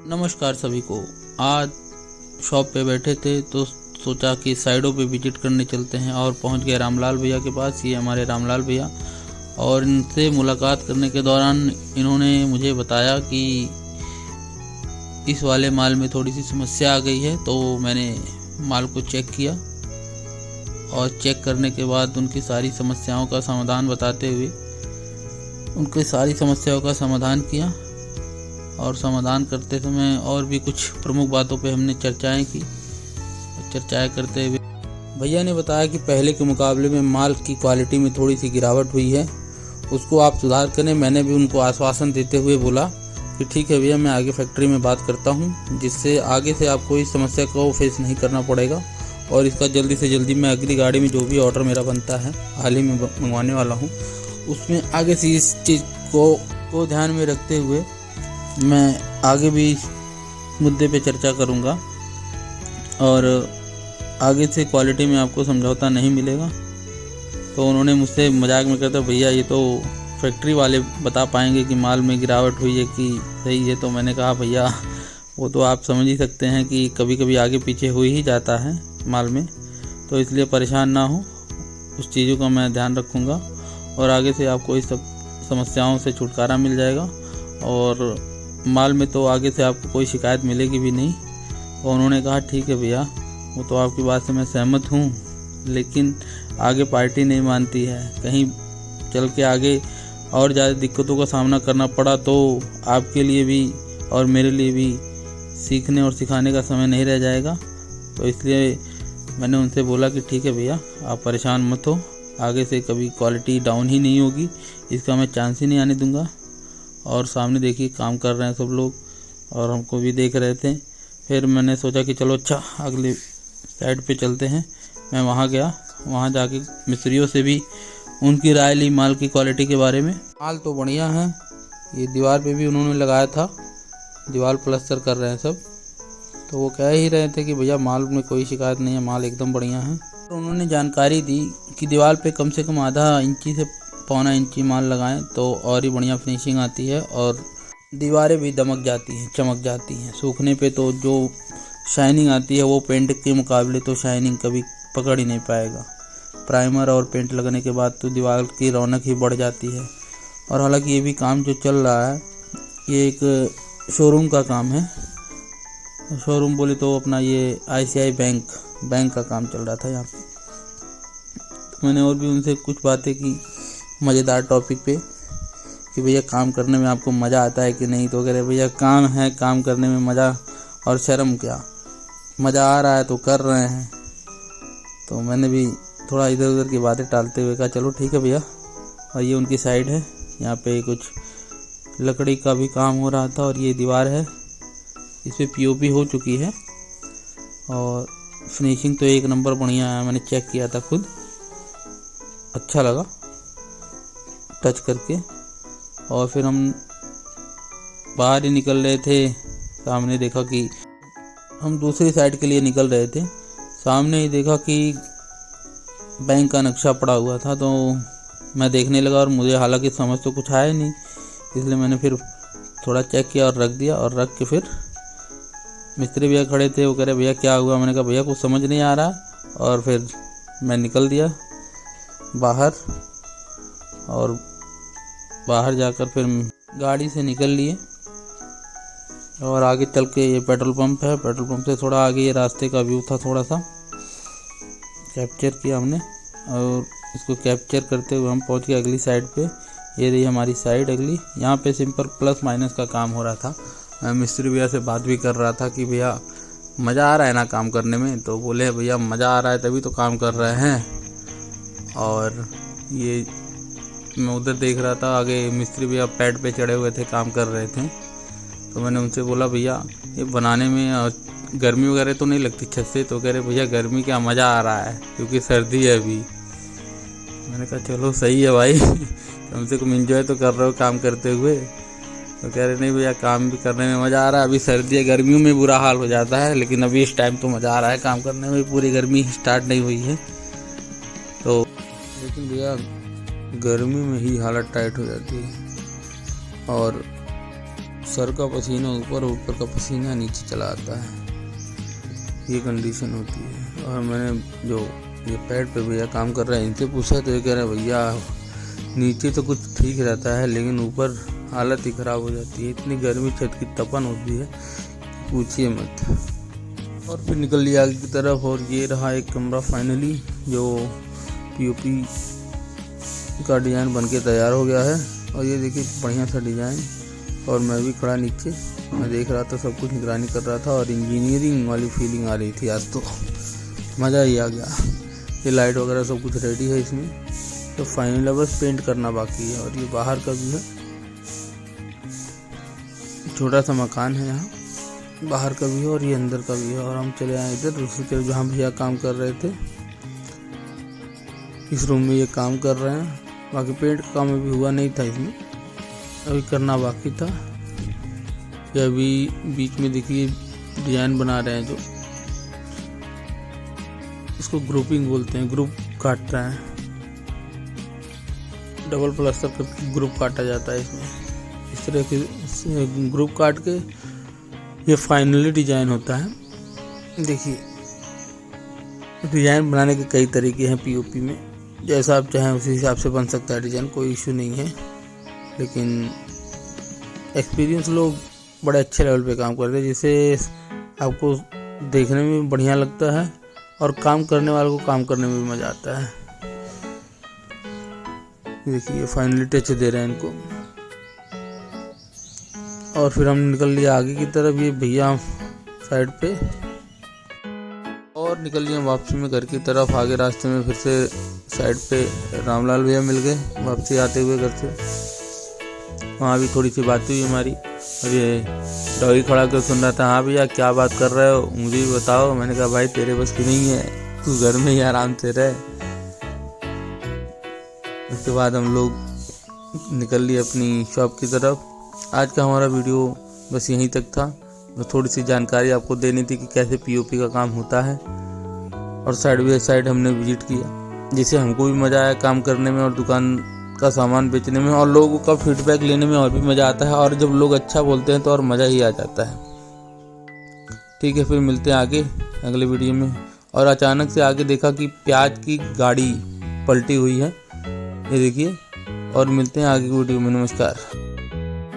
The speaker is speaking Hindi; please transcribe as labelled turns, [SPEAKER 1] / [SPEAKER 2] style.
[SPEAKER 1] नमस्कार सभी को। आज शॉप पे बैठे थे तो सोचा कि साइडों पे विजिट करने चलते हैं और पहुंच गए रामलाल भैया के पास। ये हमारे रामलाल भैया, और इनसे मुलाकात करने के दौरान इन्होंने मुझे बताया कि इस वाले माल में थोड़ी सी समस्या आ गई है। तो मैंने माल को चेक किया और चेक करने के बाद उनकी सारी समस्याओं का समाधान बताते हुए उनकी सारी समस्याओं का समाधान किया। और समाधान करते समय और भी कुछ प्रमुख बातों पे हमने चर्चाएं की। चर्चाएं करते हुए भैया ने बताया कि पहले के मुकाबले में माल की क्वालिटी में थोड़ी सी गिरावट हुई है, उसको आप सुधार करें। मैंने भी उनको आश्वासन देते हुए बोला कि ठीक है भैया, मैं आगे फैक्ट्री में बात करता हूँ, जिससे आगे से आपको इस समस्या को फेस नहीं करना पड़ेगा। और इसका जल्दी से जल्दी मैं अगली गाड़ी में जो भी ऑर्डर मेरा बनता है, हाल ही में मंगवाने वाला हूँ, उसमें आगे से इस चीज़ को ध्यान में रखते हुए मैं आगे भी इस मुद्दे पे चर्चा करूँगा और आगे से क्वालिटी में आपको समझौता नहीं मिलेगा। तो उन्होंने मुझसे मजाक में कहता, भैया ये तो फैक्ट्री वाले बता पाएंगे कि माल में गिरावट हुई है कि सही है। तो मैंने कहा भैया वो तो आप समझ ही सकते हैं कि कभी कभी आगे पीछे हो ही जाता है माल में, तो इसलिए परेशान ना हो, उस चीज़ों का मैं ध्यान रखूँगा और आगे से आपको इस सब समस्याओं से छुटकारा मिल जाएगा और माल में तो आगे से आपको कोई शिकायत मिलेगी भी नहीं। और उन्होंने कहा ठीक है भैया, वो तो आपकी बात से मैं सहमत हूँ, लेकिन आगे पार्टी नहीं मानती है। कहीं चल के आगे और ज़्यादा दिक्कतों का सामना करना पड़ा तो आपके लिए भी और मेरे लिए भी सीखने और सिखाने का समय नहीं रह जाएगा। तो इसलिए मैंने उनसे बोला कि ठीक है भैया, आप परेशान मत हो, आगे से कभी क्वालिटी डाउन ही नहीं होगी, इसका मैं चांस ही नहीं आने दूंगा। और सामने देखिए काम कर रहे हैं सब लोग और हमको भी देख रहे थे। फिर मैंने सोचा कि चलो अच्छा अगले साइड पे चलते हैं। मैं वहाँ गया, वहाँ जाके मिस्त्रियों से भी उनकी राय ली माल की क्वालिटी के बारे में। माल तो बढ़िया है, ये दीवार पे भी उन्होंने लगाया था, दीवार प्लस्तर कर रहे हैं सब, तो वो कह ही रहे थे कि भैया माल में कोई शिकायत नहीं है, माल एकदम बढ़िया है। तो उन्होंने जानकारी दी कि दीवार पे कम से कम आधा इंची से पौना इंची माल लगाएं तो और ही बढ़िया फिनिशिंग आती है और दीवारें भी दमक जाती हैं, चमक जाती हैं। सूखने पे तो जो शाइनिंग आती है वो पेंट के मुकाबले तो शाइनिंग कभी पकड़ ही नहीं पाएगा। प्राइमर और पेंट लगने के बाद तो दीवार की रौनक ही बढ़ जाती है। और हालांकि ये भी काम जो चल रहा है ये एक शोरूम का काम है। शोरूम बोले तो अपना ये ICICI बैंक का काम चल रहा था यहाँ पे। तो मैंने और भी उनसे कुछ बातें की मज़ेदार टॉपिक पे कि भैया काम करने में आपको मज़ा आता है कि नहीं। तो कह रहे भैया काम है, काम करने में मज़ा और शर्म क्या, मज़ा आ रहा है तो कर रहे हैं। तो मैंने भी थोड़ा इधर उधर की बातें टालते हुए कहा चलो ठीक है भैया। और ये उनकी साइड है, यहाँ पे कुछ लकड़ी का भी काम हो रहा था और ये दीवार है, इस पर POP हो चुकी है और फिनिशिंग तो एक नंबर बढ़िया है। मैंने चेक किया था खुद, अच्छा लगा टच करके। और फिर हम बाहर ही निकल रहे थे, सामने देखा कि हम दूसरी साइड के लिए निकल रहे थे, सामने ही देखा कि बैंक का नक्शा पड़ा हुआ था। तो मैं देखने लगा और मुझे हालांकि समझ तो कुछ आया नहीं, इसलिए मैंने फिर थोड़ा चेक किया और रख दिया। और रख के फिर मिस्त्री भैया खड़े थे, वो कह रहे भैया क्या हुआ। मैंने कहा भैया कुछ समझ नहीं आ रहा। और फिर मैं निकल दिया बाहर और बाहर जाकर फिर गाड़ी से निकल लिए और आगे चल के ये पेट्रोल पंप है, पेट्रोल पंप से थोड़ा आगे ये रास्ते का व्यू था, थोड़ा सा कैप्चर किया हमने। और इसको कैप्चर करते हुए हम पहुंच गए अगली साइड पे। ये रही हमारी साइड अगली। यहाँ पे सिंपल प्लस माइनस का काम हो रहा था। मैं मिस्त्री भैया से बात भी कर रहा था कि भैया मज़ा आ रहा है ना काम करने में। तो बोले भैया मज़ा आ रहा है तभी तो काम कर रहे हैं। और ये मैं उधर देख रहा था, आगे मिस्त्री भैया पैड पे चढ़े हुए थे, काम कर रहे थे। तो मैंने उनसे बोला भैया ये बनाने में गर्मी वगैरह तो नहीं लगती छत से। तो कह रहे भैया गर्मी क्या, मज़ा आ रहा है क्योंकि सर्दी है अभी। मैंने कहा चलो सही है भाई कम से कम एंजॉय तो कर रहे हो काम करते हुए। तो कह रहे नहीं भैया काम भी करने में मज़ा आ रहा है, अभी सर्दी है, गर्मियों में बुरा हाल हो जाता है, लेकिन अभी इस टाइम तो मज़ा आ रहा है काम करने में, पूरी गर्मी स्टार्ट नहीं हुई है। तो लेकिन भैया गर्मी में ही हालत टाइट हो जाती है और सर का पसीना ऊपर, ऊपर का पसीना नीचे चला आता है, ये कंडीशन होती है। और मैंने जो ये पैड पे भैया काम कर रहे हैं इनसे पूछा तो ये कह रहे हैं भैया नीचे तो कुछ ठीक रहता है लेकिन ऊपर हालत ही ख़राब हो जाती है, इतनी गर्मी छत की तपन होती है पूछिए मत। और फिर निकल लिया आगे की तरफ और ये रहा एक कमरा फाइनली जो पीओपी का डिज़ाइन बनके तैयार हो गया है। और ये देखिए बढ़िया सा डिज़ाइन, और मैं भी खड़ा नीचे मैं देख रहा था, सब कुछ निगरानी कर रहा था और इंजीनियरिंग वाली फीलिंग आ रही थी। आज तो मज़ा ही आ गया। ये लाइट वगैरह सब कुछ रेडी है इसमें, तो फाइनल बस पेंट करना बाकी है। और ये बाहर का भी है, छोटा सा मकान है यहाँ, बाहर का भी है और ये अंदर का भी है। और हम चले आए इधर दूसरी तरफ जहाँ भैया काम कर रहे थे, इस रूम में ये काम कर रहे हैं। बाकी पेंट का काम अभी हुआ नहीं था, इसमें अभी करना बाकी था। ये अभी बीच में देखिए डिजाइन बना रहे हैं, जो इसको ग्रुपिंग बोलते हैं, ग्रुप काट रहे हैं, डबल प्लास्टर करके ग्रुप काटा जाता है इसमें। इस तरह के ग्रुप काट के ये फाइनली डिजाइन होता है। देखिए डिजाइन बनाने के कई तरीके हैं पीओपी में, जैसा आप चाहें उसी हिसाब से बन सकता है डिजाइन, कोई इशू नहीं है। लेकिन एक्सपीरियंस लोग बड़े अच्छे लेवल पे काम करते हैं, जिससे आपको देखने में भी बढ़िया लगता है और काम करने वाले को काम करने में भी मज़ा आता है। देखिए फाइनली टच दे रहे हैं इनको। और फिर हम निकल लिया आगे की तरफ, ये भैया साइड पे, और निकल लिया वापसी में घर की तरफ। आगे रास्ते में फिर से साइड पे रामलाल भैया मिल गए वापसी आते हुए घर से, वहाँ भी थोड़ी सी बात हुई हमारी। और ये डॉगी खड़ा कर सुन रहा था, हाँ भैया क्या बात कर रहे हो मुझे भी बताओ। मैंने कहा भाई तेरे बस की नहीं है, तू घर में ही आराम से रहे। उसके बाद हम लोग निकल लिए अपनी शॉप की तरफ। आज का हमारा वीडियो बस यहीं तक था, और थोड़ी सी जानकारी आपको देनी थी कि कैसे पीओपी का काम होता है। और साइड बाय साइड हमने विजिट किया, जिससे हमको भी मज़ा आया काम करने में और दुकान का सामान बेचने में, और लोगों का फीडबैक लेने में और भी मज़ा आता है। और जब लोग अच्छा बोलते हैं तो और मज़ा ही आ जाता है। ठीक है, फिर मिलते हैं आगे अगले वीडियो में। और अचानक से आगे देखा कि प्याज की गाड़ी पलटी हुई है, ये देखिए। और मिलते हैं आगे वीडियो में, नमस्कार।